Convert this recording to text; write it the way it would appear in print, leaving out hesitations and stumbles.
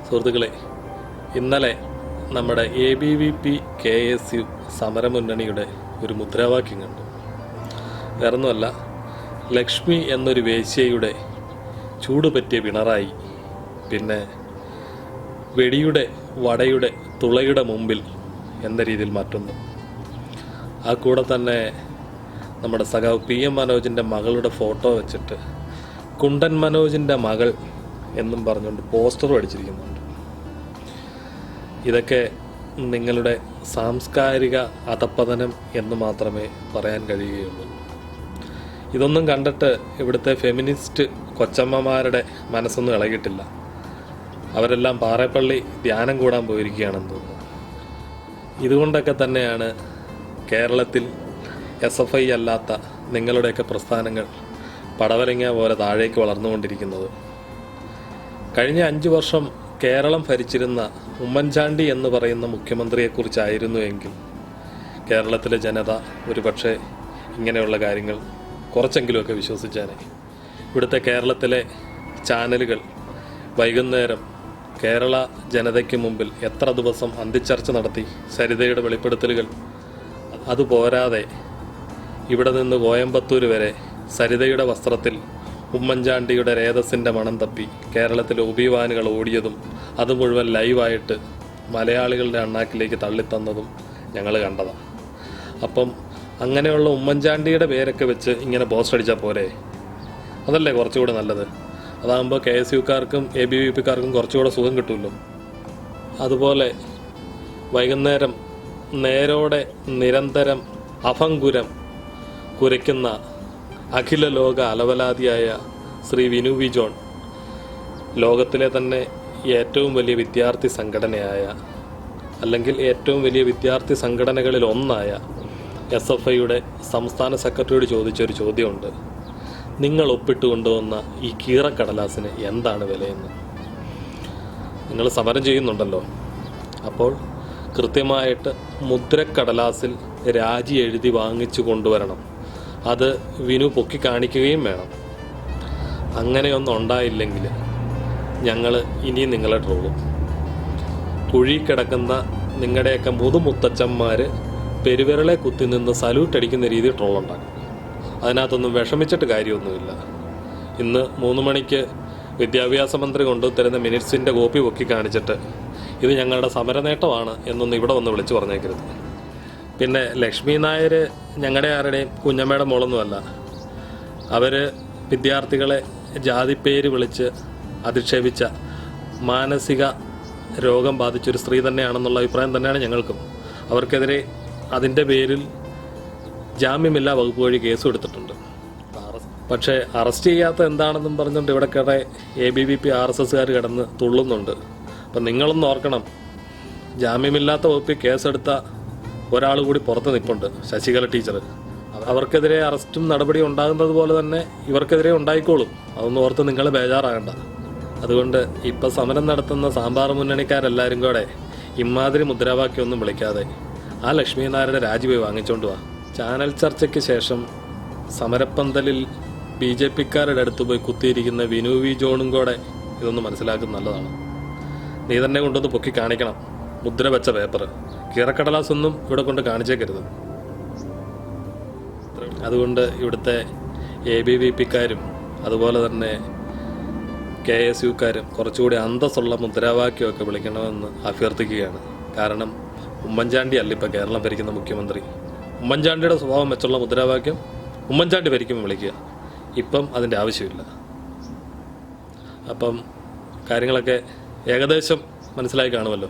സുഹൃത്തുക്കളെ, ഇന്നലെ നമ്മുടെ ABVP KSU സമരമുന്നണിയുടെ ഒരു മുദ്രാവാക്യം കണ്ടു. വേറൊന്നുമല്ല, ലക്ഷ്മി എന്നൊരു വേശ്യയുടെ ചൂടുപറ്റിയ പിണറായി, പിന്നെ വെടിയുടെ വടയുടെ തുളയുടെ മുമ്പിൽ എന്ന രീതിയിൽ മാറ്റുന്നു. ആ കൂടെ തന്നെ നമ്മുടെ സഖാവ് PM മനോജിൻ്റെ മകളുടെ ഫോട്ടോ വെച്ചിട്ട് കുണ്ടൻ മനോജിൻ്റെ മകൾ എന്നും പറഞ്ഞുകൊണ്ട് പോസ്റ്ററും അടിച്ചിരിക്കുന്നുണ്ട്. ഇതൊക്കെ നിങ്ങളുടെ സാംസ്കാരിക അധപ്പതനം എന്ന് മാത്രമേ പറയാൻ കഴിയുകയുള്ളൂ. ഇതൊന്നും കണ്ടിട്ട് ഇവിടുത്തെ ഫെമിനിസ്റ്റ് കൊച്ചമ്മമാരുടെ മനസ്സൊന്നും ഇളകിയിട്ടില്ല. അവരെല്ലാം പാറേപ്പള്ളി ധ്യാനം കൂടാൻ പോയിരിക്കുകയാണെന്ന് തോന്നുന്നു. ഇതുകൊണ്ടൊക്കെ തന്നെയാണ് കേരളത്തിൽ SFI അല്ലാത്ത നിങ്ങളുടെയൊക്കെ പ്രസ്ഥാനങ്ങൾ പടവലങ്ങ പോലെ താഴേക്ക് വളർന്നുകൊണ്ടിരിക്കുന്നത്. കഴിഞ്ഞ 5 വർഷം കേരളം ഭരിച്ചിരുന്ന ഉമ്മൻചാണ്ടി എന്ന് പറയുന്ന മുഖ്യമന്ത്രിയെക്കുറിച്ചായിരുന്നു എങ്കിൽ കേരളത്തിലെ ജനത ഒരുപക്ഷെ ഇങ്ങനെയുള്ള കാര്യങ്ങൾ കുറച്ചെങ്കിലുമൊക്കെ വിശ്വസിച്ചാനെ. ഇവിടുത്തെ കേരളത്തിലെ ചാനലുകൾ വൈകുന്നേരം കേരള ജനതയ്ക്ക് മുമ്പിൽ എത്ര ദിവസം അന്തിച്ചർച്ച നടത്തി സരിതയുടെ വെളിപ്പെടുത്തലുകൾ. അതുപോരാതെ ഇവിടെ നിന്ന് കോയമ്പത്തൂർ വരെ സരിതയുടെ വസ്ത്രത്തിൽ ഉമ്മൻചാണ്ടിയുടെ രേതസിൻ്റെ മണം തപ്പി കേരളത്തിലെ ഒബിവാനുകൾ ഓടിയതും അത് മുഴുവൻ ലൈവായിട്ട് മലയാളികളുടെ അണ്ണാക്കിലേക്ക് തള്ളിത്തന്നതും ഞങ്ങൾ കണ്ടതാണ്. അപ്പം അങ്ങനെയുള്ള ഉമ്മൻചാണ്ടിയുടെ പേരൊക്കെ വെച്ച് ഇങ്ങനെ പോസ്റ്റ് അടിച്ചാൽ പോരെ? അതല്ലേ കുറച്ചുകൂടെ നല്ലത്? അതാകുമ്പോൾ KSUക്കാർക്കും ABVPക്കാർക്കും കുറച്ചുകൂടെ സുഖം കിട്ടുമല്ലോ. അതുപോലെ വൈകുന്നേരം നേരോടെ നിരന്തരം അഭംഗുരം കുരയ്ക്കുന്ന അഖില ലോക അലവലാതിയായ ശ്രീ വിനു വി ജോൺ, ലോകത്തിലെ തന്നെ ഏറ്റവും വലിയ വിദ്യാർത്ഥി സംഘടനയായ, അല്ലെങ്കിൽ ഏറ്റവും വലിയ വിദ്യാർത്ഥി സംഘടനകളിൽ ഒന്നായ SFIയുടെ സംസ്ഥാന സെക്രട്ടറിയോട് ചോദിച്ചൊരു ചോദ്യമുണ്ട്. നിങ്ങൾ ഒപ്പിട്ട് കൊണ്ടുവന്ന ഈ കീറക്കടലാസിന് എന്താണ് വിലയെന്ന്. നിങ്ങൾ സമരം ചെയ്യുന്നുണ്ടല്ലോ, അപ്പോൾ കൃത്യമായിട്ട് മുദ്രക്കടലാസിൽ രാജി എഴുതി വാങ്ങിച്ചു കൊണ്ടുവരണം. അത് വിനു പൊക്കി കാണിക്കുകയും വേണം. അങ്ങനെയൊന്നും ഉണ്ടായില്ലെങ്കിൽ ഞങ്ങൾ ഇനിയും നിങ്ങളെ ട്രോളും. കുഴി കിടക്കുന്ന നിങ്ങളുടെയൊക്കെ മുതുമുത്തച്ഛന്മാർ പെരുവിരളെ കുത്തി നിന്ന് സല്യൂട്ട് അടിക്കുന്ന രീതിയിൽ ട്രോളുണ്ടാക്കും. അതിനകത്തൊന്നും വിഷമിച്ചിട്ട് കാര്യമൊന്നുമില്ല. ഇന്ന് 3 മണിക്ക് വിദ്യാഭ്യാസ മന്ത്രി കൊണ്ടുതരുന്ന മിനിറ്റ്സിൻ്റെ കോപ്പി പൊക്കി കാണിച്ചിട്ട് ഇത് ഞങ്ങളുടെ സമരനേട്ടമാണ് എന്നൊന്നും ഇവിടെ വന്ന് വിളിച്ചു പറഞ്ഞേക്കരുത്. പിന്നെ ലക്ഷ്മി നായർ ഞങ്ങളുടെ ആരുടെയും കുഞ്ഞമ്മയുടെ മോളൊന്നുമല്ല. അവർ വിദ്യാർത്ഥികളെ ജാതിപ്പേര് വിളിച്ച് അധിക്ഷേപിച്ച മാനസിക രോഗം ബാധിച്ചൊരു സ്ത്രീ തന്നെയാണെന്നുള്ള അഭിപ്രായം തന്നെയാണ് ഞങ്ങൾക്കും. അവർക്കെതിരെ അതിൻ്റെ പേരിൽ ജാമ്യമില്ലാ വകുപ്പ് വഴി കേസ് എടുത്തിട്ടുണ്ട്. പക്ഷേ അറസ്റ്റ് ചെയ്യാത്ത എന്താണെന്നും പറഞ്ഞുകൊണ്ട് ഇവിടെ കിടെ ABVP RSSകാർ കിടന്ന് തുള്ളുന്നുണ്ട്. അപ്പം നിങ്ങളൊന്ന് ഓർക്കണം, ജാമ്യമില്ലാത്ത വകുപ്പിൽ കേസെടുത്ത ഒരാൾ കൂടി പുറത്ത് നിൽപ്പുണ്ട്, ശശികല ടീച്ചർ. അവർക്കെതിരെ അറസ്റ്റും നടപടി ഉണ്ടാകുന്നത് പോലെ തന്നെ ഇവർക്കെതിരെ ഉണ്ടായിക്കോളും. അതൊന്നും ഓർത്ത് നിങ്ങൾ ബേജാറാകണ്ട. അതുകൊണ്ട് ഇപ്പം സമരം നടത്തുന്ന സാമ്പാർ മുന്നണിക്കാരെല്ലാവരും കൂടെ ഇമാതിരി മുദ്രാവാക്യമൊന്നും വിളിക്കാതെ ആ ലക്ഷ്മി നായരുടെ രാജിപോയി വാങ്ങിച്ചോണ്ട് വാ. ചാനൽ ചർച്ചയ്ക്ക് ശേഷം സമരപ്പന്തലിൽ BJPക്കാരുടെ അടുത്ത് പോയി കുത്തിയിരിക്കുന്ന വിനു വി ജോണും കൂടെ ഇതൊന്ന് മനസ്സിലാക്കുന്നത് നല്ലതാണ്. നീ തന്നെ കൊണ്ടൊന്ന് പൊക്കി കാണിക്കണം മുദ്ര വെച്ച പേപ്പർ. കീറക്കടലാസൊന്നും ഇവിടെ കൊണ്ട് കാണിച്ചേക്കരുത്. അതുകൊണ്ട് ഇവിടുത്തെ ABVPക്കാരും അതുപോലെ തന്നെ KSUക്കാരും കുറച്ചുകൂടി അന്തസ്സുള്ള മുദ്രാവാക്യമൊക്കെ വിളിക്കണമെന്ന് അഭ്യർത്ഥിക്കുകയാണ്. കാരണം ഉമ്മൻചാണ്ടി അല്ല ഇപ്പം കേരളം ഭരിക്കുന്ന മുഖ്യമന്ത്രി. ഉമ്മൻചാണ്ടിയുടെ സ്വഭാവം വെച്ചുള്ള മുദ്രാവാക്യം ഉമ്മൻചാണ്ടി ഭരിക്കുമ്പോൾ വിളിക്കുക. ഇപ്പം അതിൻ്റെ ആവശ്യമില്ല. അപ്പം കാര്യങ്ങളൊക്കെ ഏകദേശം മനസ്സിലായി കാണുമല്ലോ.